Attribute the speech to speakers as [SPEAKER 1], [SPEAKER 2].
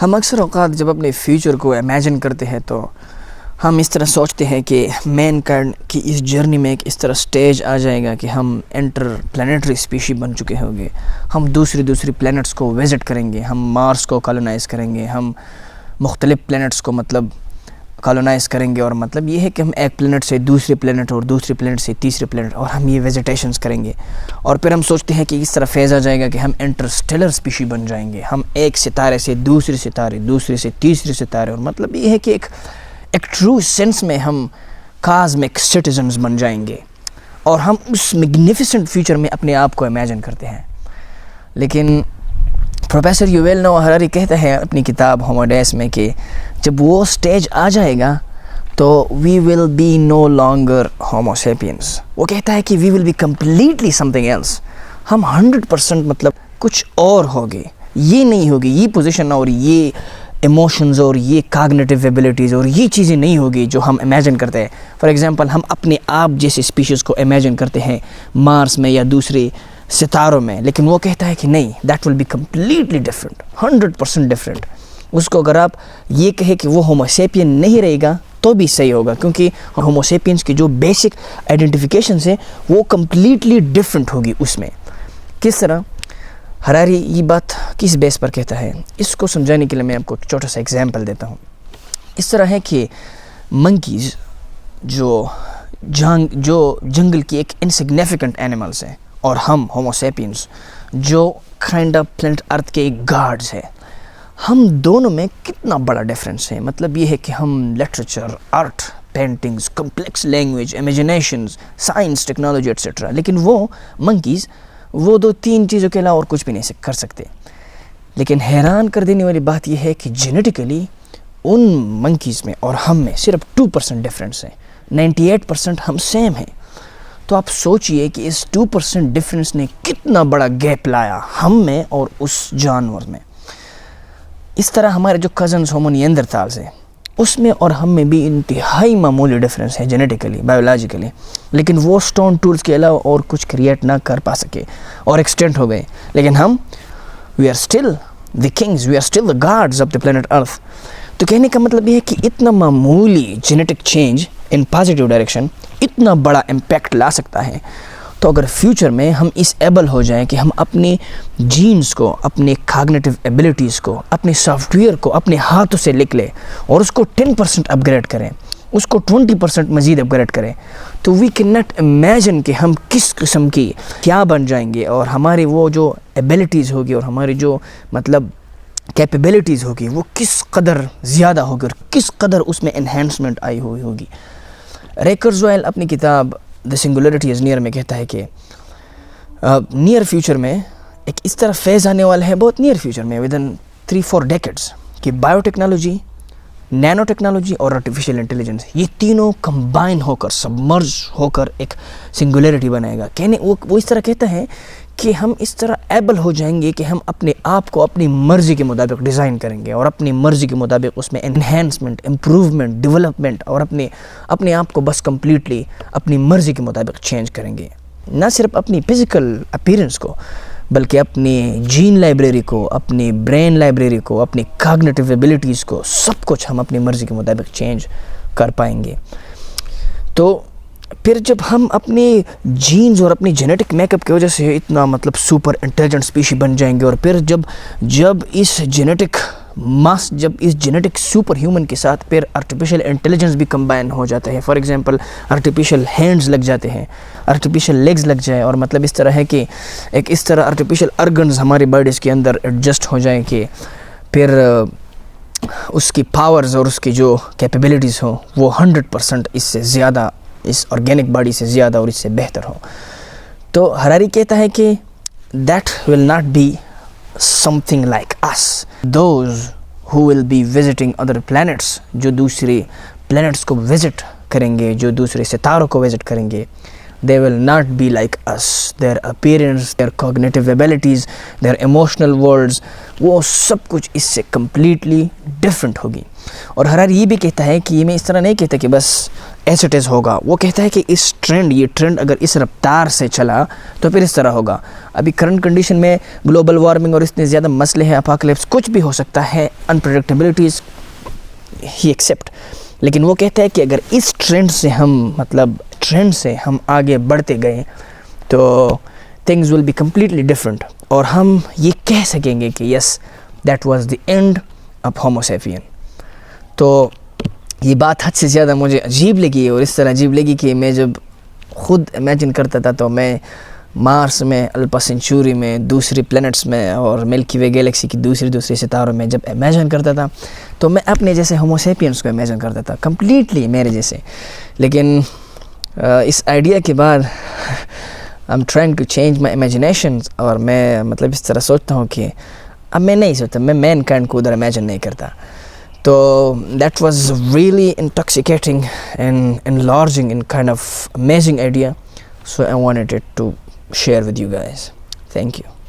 [SPEAKER 1] ہم اکثر اوقات جب اپنے فیوچر کو امیجن کرتے ہیں تو ہم اس طرح سوچتے ہیں کہ مین کائنڈ کی اس جرنی میں ایک اس طرح سٹیج آ جائے گا کہ ہم انٹر پلانیٹری اسپیشی بن چکے ہوں گے. ہم دوسری پلینٹس کو وزٹ کریں گے, ہم مارس کو کالونائز کریں گے, ہم مختلف پلینٹس کو کالونائز کریں گے, اور مطلب یہ ہے کہ ہم ایک پلینٹ سے دوسرے پلینٹ اور دوسرے پلینٹ سے تیسرے پلینٹ, اور ہم یہ وزیٹیشنز کریں گے. اور پھر ہم سوچتے ہیں کہ اس طرح فیز آ جائے گا کہ ہم انٹرسٹیلر اسپیشی بن جائیں گے, ہم ایک ستارے سے دوسرے ستارے, دوسرے سے تیسرے ستارے, اور مطلب یہ ہے کہ ایک ٹرو سینس میں ہم کازمک سٹیزنز بن جائیں گے, اور ہم اس میگنیفیسنٹ فیوچر میں اپنے آپ کو امیجن کرتے ہیں. لیکن پروفیسر یوویل نوآ ہراری کہتا ہے اپنی کتاب ہومو ڈیس میں کہ جب وہ سٹیج آ جائے گا تو we will be no longer homo sapiens. وہ کہتا ہے کہ we will be completely something else. ہم 100% مطلب کچھ اور ہوگے, یہ نہیں ہوگی یہ پوزیشن اور یہ ایموشنز اور یہ کاگنیٹیو ایبلٹیز اور یہ چیزیں نہیں ہوگی جو ہم امیجن کرتے ہیں. فار ایگزامپل ہم اپنے آپ جیسے اسپیشیز کو امیجن کرتے ہیں مارس میں یا دوسرے ستاروں میں, لیکن وہ کہتا ہے کہ نہیں, that will be completely different, 100% different. اس کو اگر آپ یہ کہیں کہ وہ ہومو سیپین نہیں رہے گا تو بھی صحیح ہوگا, کیونکہ ہومو سیپینس کی جو بیسک آئیڈینٹیفیکیشنز ہیں وہ کمپلیٹلی ڈفرینٹ ہوگی اس میں. کس طرح ہراری یہ بات کس بیس پر کہتا ہے, اس کو سمجھانے کے لیے میں آپ کو ایک چھوٹا سا ایگزامپل دیتا ہوں. اس طرح ہے کہ منکیز جو جنگل کی ایک انسگنیفیکنٹ اینیملز ہیں, اور ہم ہومو سیپینس جو کائنڈ آف پلینٹ ارتھ کے ایک گارڈز ہیں, ہم دونوں میں کتنا بڑا ڈفرینس ہے. مطلب یہ ہے کہ ہم literature, art, paintings, complex language, imaginations, science, technology etcetera, لیکن وہ منکیز وہ 2-3 چیزوں کے علاوہ اور کچھ بھی نہیں کر سکتے. لیکن حیران کر دینے والی بات یہ ہے کہ جینیٹیکلی ان منکیز میں اور ہم میں صرف 2% ڈفرینس ہے, 98% ہم سیم ہیں. تو آپ سوچئے کہ اس 2% ڈفرینس نے کتنا بڑا گیپ لایا ہم میں اور اس جانور میں. اس طرح ہمارے جو کزنز ہومو نیاندرتھالز ہیں اس میں اور ہم میں بھی انتہائی معمولی ڈفرینس ہے جینیٹیکلی, بایولوجیکلی, لیکن وہ سٹون ٹولز کے علاوہ اور کچھ کریٹ نہ کر پا سکے اور ایکسٹینٹ ہو گئے. لیکن ہم we are still the kings, we are still the gods of the planet earth. تو کہنے کا مطلب یہ ہے کہ اتنا معمولی genetic change in positive direction اتنا بڑا امپیکٹ لا سکتا ہے. تو اگر فیوچر میں ہم اس ایبل ہو جائیں کہ ہم اپنے جینز کو, اپنے کاگنیٹیو ایبلٹیز کو, اپنے سافٹ ویئر کو اپنے ہاتھوں سے لکھ لیں اور اس کو 10% اپ گریڈ کریں, اس کو 20% مزید اپ گریڈ کریں, تو وی کین ناٹ امیجن کہ ہم کس قسم کی کیا بن جائیں گے, اور ہماری وہ جو ایبلٹیز ہوگی اور ہماری جو مطلب کیپیبلٹیز ہوگی وہ کس قدر زیادہ ہوگی اور کس قدر اس میں انہینسمنٹ آئی ہوئی ہوگی. رے کورزویل اپنی کتاب دی سنگولیرٹی از نیئر میں کہتا ہے کہ نیئر فیوچر میں ایک اس طرح فیز آنے والا ہے, بہت نیئر فیوچر میں, ود ان 3-4 ڈیکیڈز, کہ بایو ٹیکنالوجی, نینو ٹیکنالوجی اور آرٹیفیشیل انٹیلیجنس یہ تینوں کمبائن ہو کر, سبمرج ہو کر ایک سنگولیرٹی بنائے گا. کہنے وہ اس طرح کہتا ہے کہ ہم اس طرح ایبل ہو جائیں گے کہ ہم اپنے آپ کو اپنی مرضی کے مطابق ڈیزائن کریں گے اور اپنی مرضی کے مطابق اس میں انہینسمنٹ, امپروومنٹ, ڈیولپمنٹ, اور اپنے آپ کو بس کمپلیٹلی اپنی مرضی کے مطابق چینج کریں گے. نہ صرف اپنی فزیکل اپیرنس کو بلکہ اپنی جین لائبریری کو, اپنی برین لائبریری کو, اپنی کاگنیٹیو ایبلٹیز کو, سب کچھ ہم اپنی مرضی کے مطابق چینج کر پائیں گے. تو پھر جب ہم اپنے جینز اور اپنی جینیٹک میک اپ کی وجہ سے اتنا مطلب سپر انٹیلیجنٹ اسپیشی بن جائیں گے, اور پھر جب اس جینیٹک سپر ہیومن کے ساتھ پھر آرٹیفیشیل انٹیلیجنس بھی کمبائن ہو جاتا ہے. فار ایگزامپل آرٹیفیشیل ہینڈز لگ جاتے ہیں, آرٹیفیشیل لیگز لگ جائے, اور مطلب اس طرح ہے کہ ایک اس طرح آرٹیفیشیل ارگنز ہماری باڈیز کے اندر ایڈجسٹ ہو جائیں کہ پھر اس کی پاورز اور اس کی جو کیپیبلٹیز ہوں وہ 100% اس سے زیادہ, اس آرگینک باڈی سے زیادہ اور اس سے بہتر ہو. تو ہراری کہتا ہے کہ that will not be something like us, those who will be visiting other planets, جو دوسری پلینٹس کو وزٹ کریں گے, جو دوسرے ستاروں کو وزٹ کریں گے, they will not be like us. Their appearance, their cognitive abilities, their emotional worlds, وہ سب کچھ اس سے completely different ہوگی. اور ہراری یہ بھی کہتا ہے کہ یہ میں اس طرح نہیں کہتا کہ بس ایز اٹ از ہوگا. وہ کہتا ہے کہ یہ ٹرینڈ اگر اس رفتار سے چلا تو پھر اس طرح ہوگا. ابھی کرنٹ کنڈیشن میں گلوبل وارمنگ اور اتنے زیادہ مسئلے ہیں, اپاکلپس, کچھ بھی ہو سکتا ہے, انپریڈکٹیبلٹیز ہی ایکسیپٹ. لیکن وہ کہتا ہے کہ اگر اس ٹرینڈ سے ہم آگے بڑھتے گئے تو things will be completely different, اور ہم یہ کہہ سکیں گے کہ yes that was the end of Homo sapien. تو یہ بات حد سے زیادہ مجھے عجیب لگی, اور اس طرح عجیب لگی کہ میں جب خود امیجن کرتا تھا تو میں مارس میں, الپا سینچوری میں, دوسری پلینٹس میں, اور ملکی وے گیلیکسی کی دوسری ستاروں میں جب امیجن کرتا تھا تو میں اپنے جیسے ہومو سیپینس کو امیجن کرتا تھا, کمپلیٹلی میرے جیسے. لیکن اس آئیڈیا کے بعد I'm trying to change my imaginations, اور میں اس طرح سوچتا ہوں کہ اب میں نہیں سوچتا, میں مین کائنڈ کو ادھر امیجن نہیں کرتا. تو that was really intoxicating and enlarging and kind of amazing idea, so I wanted it to share with you guys. Thank you.